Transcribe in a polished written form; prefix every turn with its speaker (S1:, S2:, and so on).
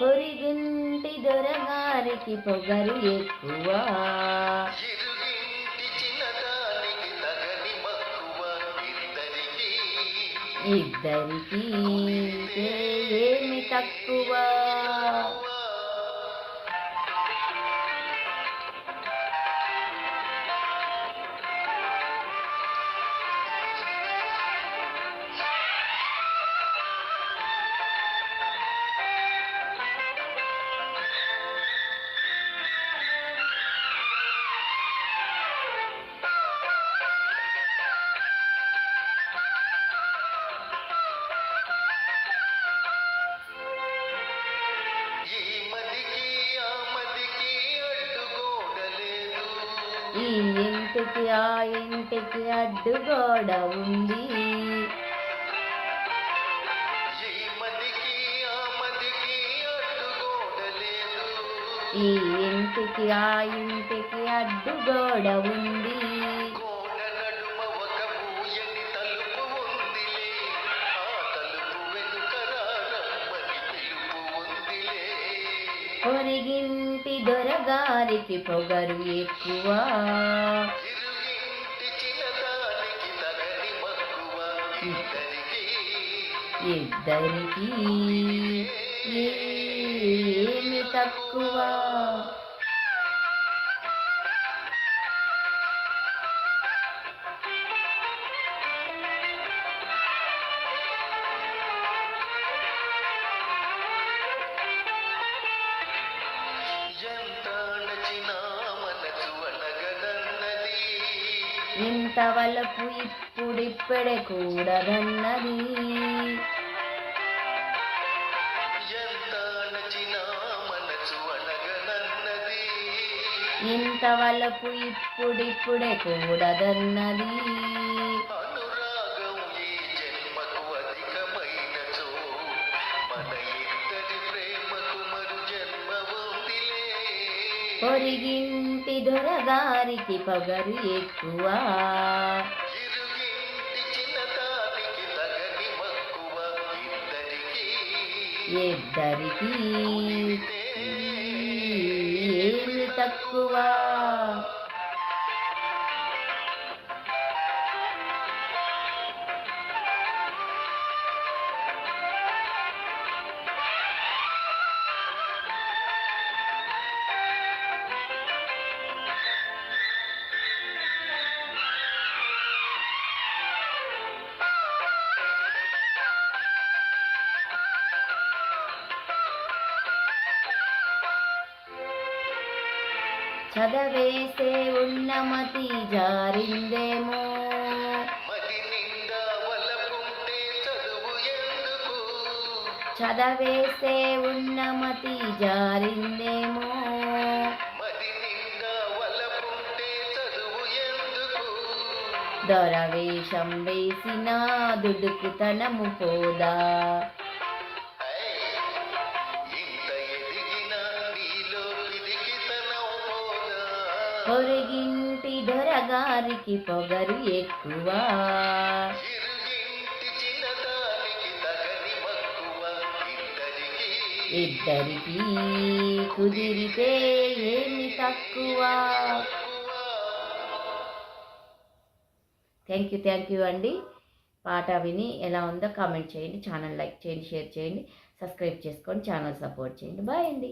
S1: పొరిగింటి దొరగారికి పొగరు ఎక్కువ, ఇద్దరికి ఏమి తక్కువ. ఈ ఇంటికి ఆ ఇంటికి అడ్డుగోడ ఉంది, ఈ ఇంటికి ఆ ఇంటికి అడ్డుగోడ ఉంది, పొరిగింటి దొరగారికి పొగరు ఎక్కువ, ఇద్దరికి ఏమి తక్కువ. ఇంత వలపు ఇప్పుడిప్పుడే కూడదన్నది, ఇంత వలపు ఇప్పుడిప్పుడే కూడదన్నది, పొరిగింటి దొరగారికి పొగరు ఎక్కువ, ఇద్దరికి ఏమి తక్కువ. చదవేసే ఉన్నమతి జారిందేమో, చదవేసే ఉన్నమతి జారిందేమో, దొరవేషం వేసిన దుడుకుతనము పోదా, పొరిగింటి దొరగారికి పొగరు ఎక్కువ, ఇద్దరికి కుదిరితే ఏమి తక్కువ. థ్యాంక్ యూ అండి. పాట విని ఎలా ఉందో కామెంట్ చేయండి, ఛానల్ లైక్ చేయండి, షేర్ చేయండి, సబ్స్క్రైబ్ చేసుకోండి, ఛానల్ సపోర్ట్ చేయండి. బాయ్ అండి.